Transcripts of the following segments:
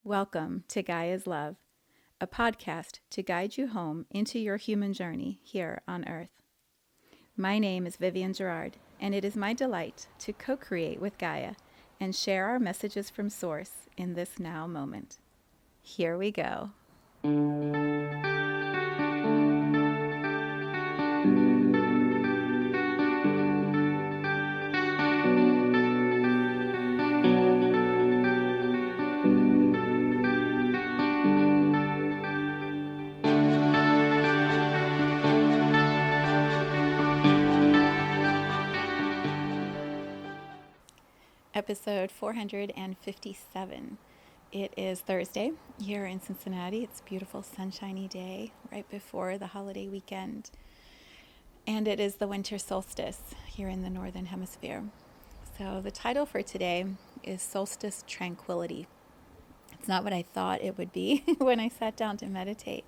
Welcome to Gaia's Love, a podcast to guide you home into your human journey here on Earth. My name is Vivienne Gerard, and it is my delight to co-create with Gaia and share our messages from Source in this now moment. Here we go. Episode 457. It is Thursday here in Cincinnati. It's a beautiful sunshiny day right before the holiday weekend. And it is the winter solstice here in the Northern Hemisphere. So the title for today is Solstice Tranquility. It's not what I thought it would be when I sat down to meditate.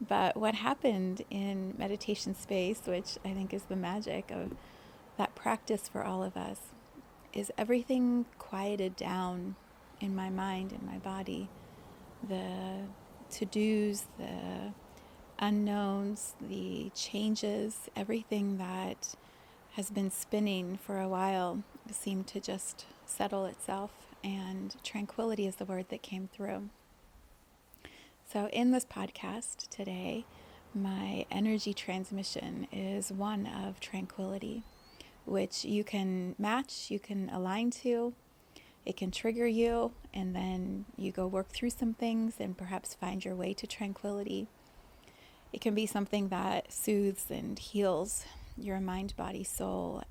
But what happened in meditation space, which I think is the magic of that practice for all of us, is everything quieted down in my mind and my body. The to-dos, the unknowns, the changes, everything that has been spinning for a while seemed to just settle itself, and tranquility is the word that came through. So in this podcast today, my energy transmission is one of tranquility, which you can match, you can align to. It can trigger you, and then you go work through some things and perhaps find your way to tranquility. It can be something that soothes and heals your mind, body, soul,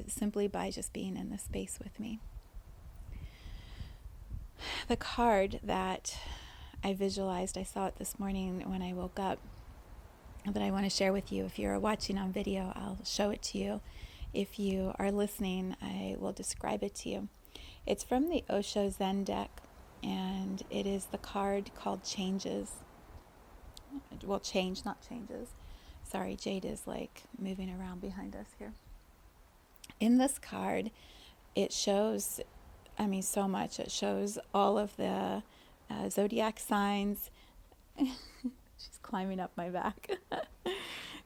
simply by just being in the space with me. The card that I visualized, I saw it this morning when I woke up, that I want to share with you. If you're watching on video, I'll show it to you. If you are listening, I will describe it to you. It's from the Osho Zen deck, and it is the card called Changes. Well, change, not changes. Sorry, Jade is like moving around behind us here. In this card, it shows, so much. It shows all of the zodiac signs. She's climbing up my back.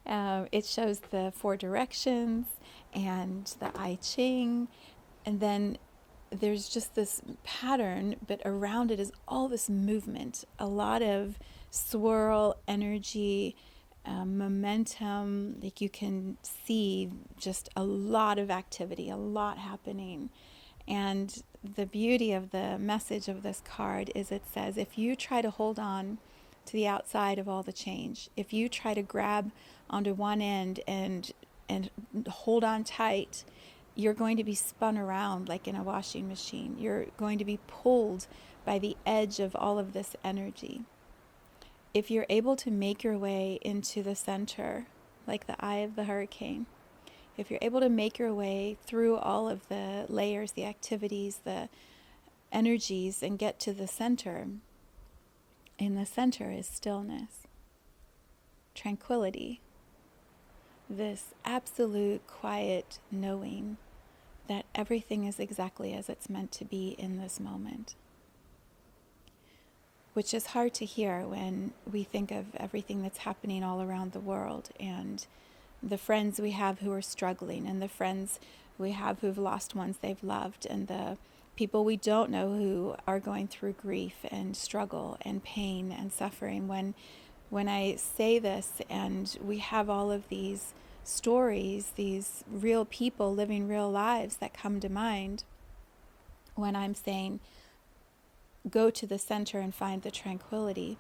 It shows the 4 directions and the I Ching, and then there's just this pattern, but around it is all this movement, a lot of swirl, energy, momentum. Like you can see just a lot of activity, a lot happening. And the beauty of the message of this card is it says, if you try to hold on to the outside of all the change, if you try to grab onto one end and hold on tight, you're going to be spun around like in a washing machine. You're going to be pulled by the edge of all of this energy. If you're able to make your way into the center, like the eye of the hurricane, if you're able to make your way through all of the layers, the activities, the energies, and get to the center, in the center is stillness, tranquility, this absolute quiet knowing that everything is exactly as it's meant to be in this moment, which is hard to hear when we think of everything that's happening all around the world, and the friends we have who are struggling, and the friends we have who've lost ones they've loved, and the people we don't know who are going through grief and struggle and pain and suffering. When I say this, and we have all of these stories, these real people living real lives that come to mind, when I'm saying go to the center and find the tranquility,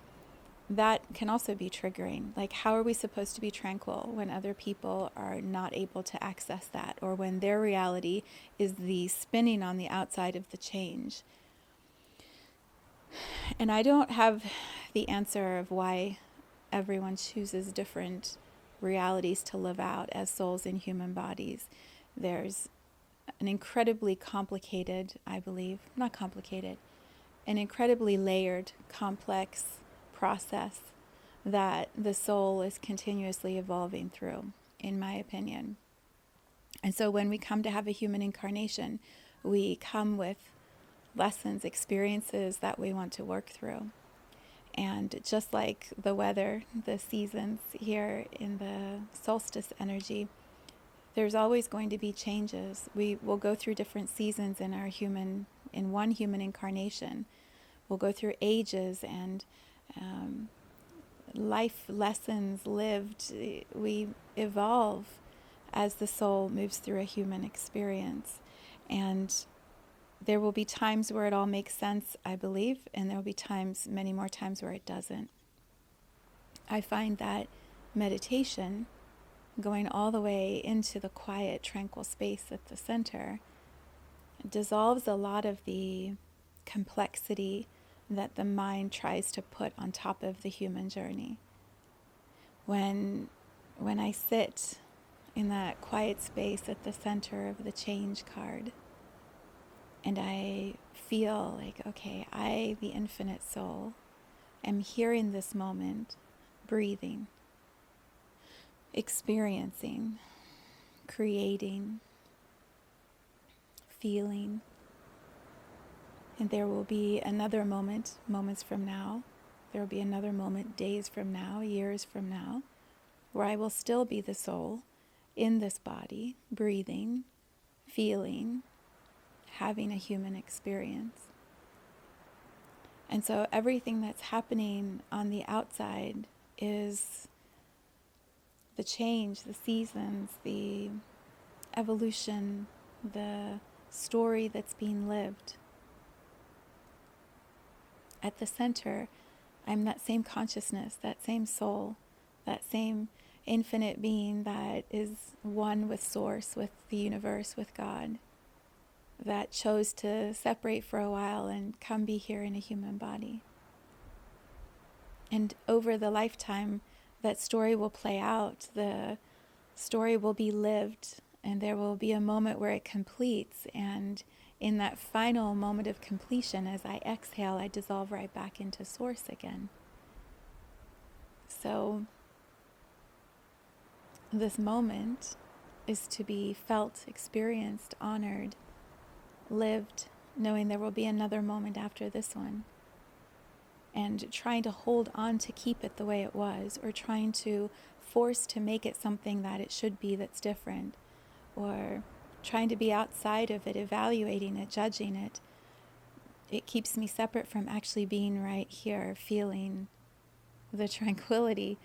that can also be triggering. Like, how are we supposed to be tranquil when other people are not able to access that, or when their reality is the spinning on the outside of the change? And I don't have the answer of why everyone chooses different realities to live out as souls in human bodies. There's an incredibly complicated, I believe, not complicated, an incredibly layered, complex process that the soul is continuously evolving through, in my opinion. And so when we come to have a human incarnation, we come with lessons, experiences that we want to work through. And just like the weather, the seasons here in the solstice energy, there's always going to be changes. We will go through different seasons in one human incarnation. We'll go through ages and life lessons lived. We evolve as the soul moves through a human experience. And there will be times where it all makes sense, I believe, and there will be times, many more times, where it doesn't. I find that meditation, going all the way into the quiet, tranquil space at the center, dissolves a lot of the complexity that the mind tries to put on top of the human journey. When I sit in that quiet space at the center of the change card, and I feel like, okay, I, the infinite soul, am here in this moment, breathing, experiencing, creating, feeling. And there will be another moment, moments from now. There will be another moment, days from now, years from now, where I will still be the soul in this body, breathing, feeling, having a human experience. And so everything that's happening on the outside is the change, the seasons, the evolution, the story that's being lived. At the center, I'm that same consciousness, that same soul, that same infinite being that is one with Source, with the universe, with God, that chose to separate for a while and come be here in a human body. And over the lifetime, that story will play out. The story will be lived, and there will be a moment where it completes. And in that final moment of completion, as I exhale, I dissolve right back into Source again. So this moment is to be felt, experienced, honored, lived, knowing there will be another moment after this one. And trying to hold on to keep it the way it was, or trying to force to make it something that it should be that's different, or trying to be outside of it, evaluating it, judging it. It keeps me separate from actually being right here, feeling the tranquility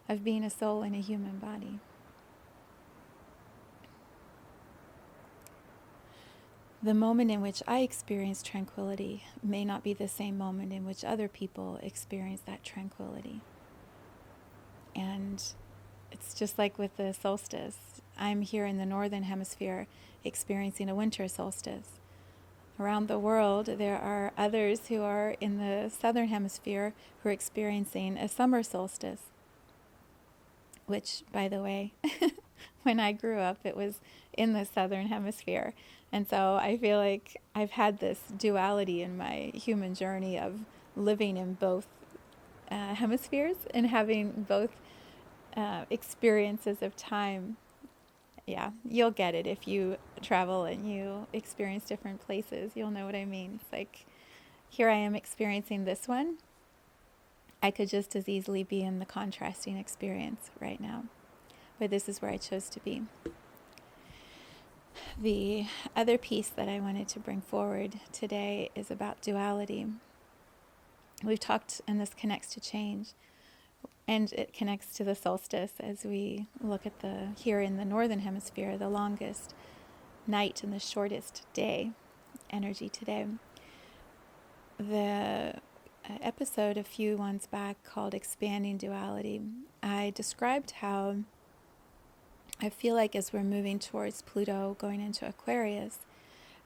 of being a soul in a human body. The moment in which I experience tranquility may not be the same moment in which other people experience that tranquility. And it's just like with the solstice. I'm here in the northern hemisphere experiencing a winter solstice. Around the world, there are others who are in the southern hemisphere who are experiencing a summer solstice. Which, by the way, when I grew up, it was in the southern hemisphere. And so I feel like I've had this duality in my human journey of living in both hemispheres and having both experiences of time. Yeah, you'll get it if you travel and you experience different places. You'll know what I mean. It's like, here I am experiencing this one. I could just as easily be in the contrasting experience right now. But this is where I chose to be. The other piece that I wanted to bring forward today is about duality. We've talked, and this connects to change, and it connects to the solstice as we look at here in the northern hemisphere, the longest night and the shortest day energy today. The episode a few ones back called Expanding Duality, I described how I feel like as we're moving towards Pluto, going into Aquarius,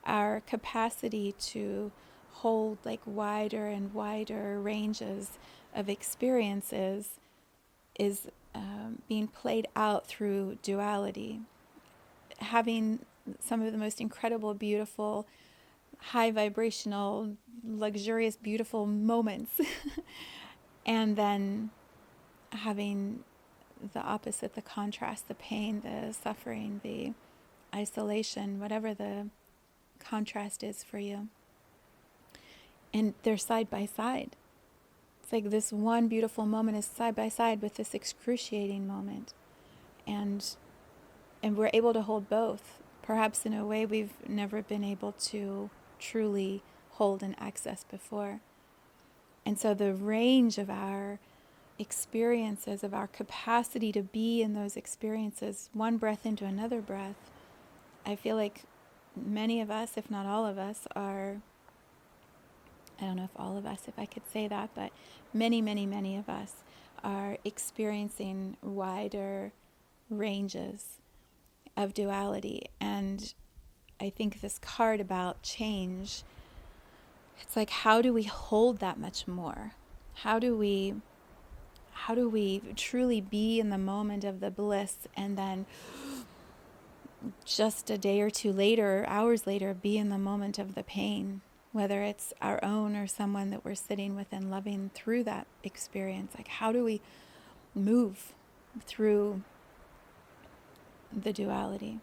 our capacity to hold like wider and wider ranges of experiences is being played out through duality. Having some of the most incredible, beautiful, high vibrational, luxurious, beautiful moments, and then having the opposite, the contrast, the pain, the suffering, the isolation, whatever the contrast is for you. And they're side by side. It's like this one beautiful moment is side by side with this excruciating moment. And we're able to hold both, perhaps in a way we've never been able to truly hold and access before. And so the range of our experiences, of our capacity to be in those experiences, one breath into another breath, I feel like many of us, if not all of us, are, I don't know if all of us, if I could say that, but many, many, many of us are experiencing wider ranges of duality. And I think this card about change, it's like, how do we hold that much more? How do we truly be in the moment of the bliss, and then just a day or two later, hours later, be in the moment of the pain, whether it's our own or someone that we're sitting with and loving through that experience? Like, how do we move through the duality?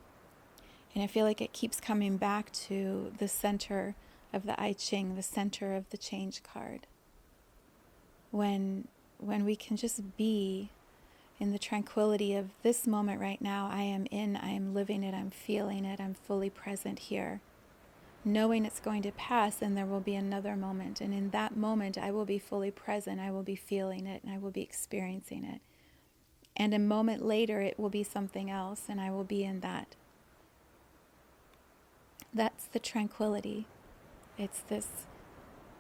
And I feel like it keeps coming back to the center of the I Ching, the center of the change card. When we can just be in the tranquility of this moment right now, I am living it, I'm feeling it, I'm fully present here. Knowing it's going to pass and there will be another moment. And in that moment, I will be fully present, I will be feeling it, and I will be experiencing it. And a moment later, it will be something else, and I will be in that. That's the tranquility. It's this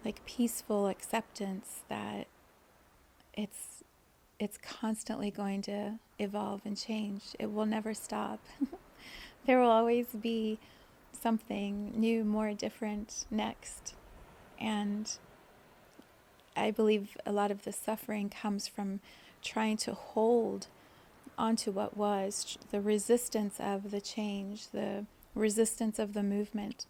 like peaceful acceptance that it's constantly going to evolve and change. It will never stop. There will always be something new, more different next. And I believe a lot of the suffering comes from trying to hold onto what was, the resistance of the change, the resistance of the movement.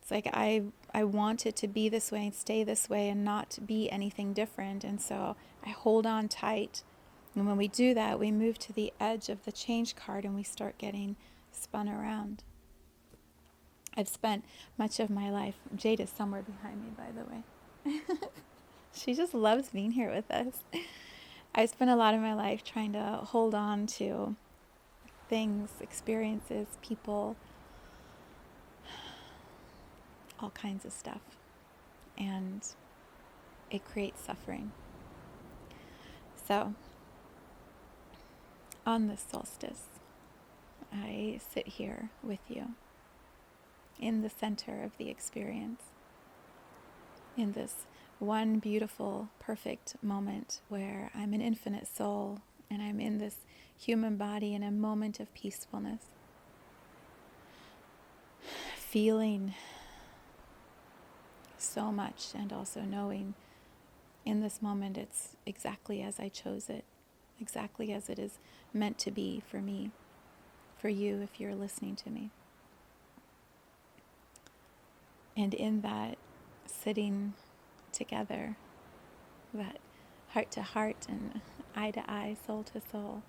It's like I want it to be this way and stay this way and not be anything different. And so I hold on tight. And when we do that, we move to the edge of the change card and we start getting spun around. I've spent much of my life, Jade is somewhere behind me, by the way. She just loves being here with us. I spent a lot of my life trying to hold on to things, experiences, people, all kinds of stuff. And it creates suffering. So, on this solstice, I sit here with you in the center of the experience, in this one beautiful, perfect moment where I'm an infinite soul and I'm in this human body in a moment of peacefulness, feeling so much and also knowing in this moment it's exactly as I chose it, exactly as it is meant to be for me, for you if you're listening to me. And in that sitting together, that heart to heart and eye to eye, soul to soul,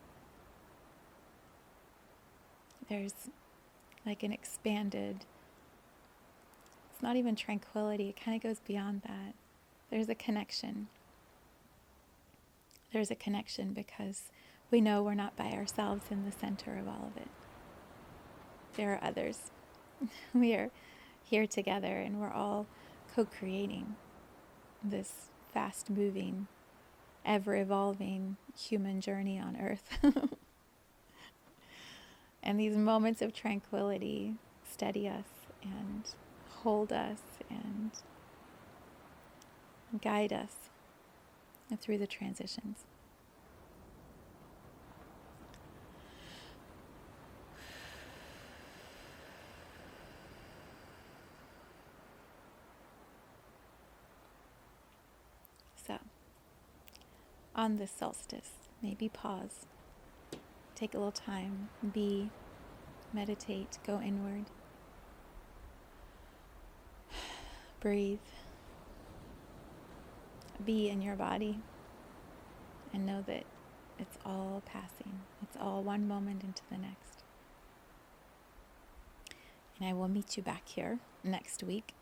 there's like an expanded, it's not even tranquility, it kind of goes beyond that. There's a connection. There's a connection because we know we're not by ourselves in the center of all of it. There are others. We are here together and we're all co-creating this fast-moving, ever-evolving human journey on Earth. And these moments of tranquility steady us and hold us and guide us through the transitions. So, on this solstice, maybe pause, take a little time, meditate, go inward, breathe, be in your body, and know that it's all passing. It's all one moment into the next. And I will meet you back here next week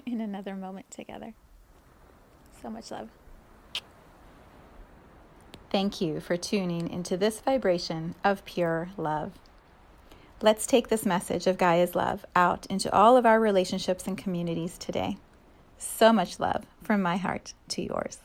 in another moment together. So much love. Thank you for tuning into this vibration of pure love. Let's take this message of Gaia's love out into all of our relationships and communities today. So much love from my heart to yours.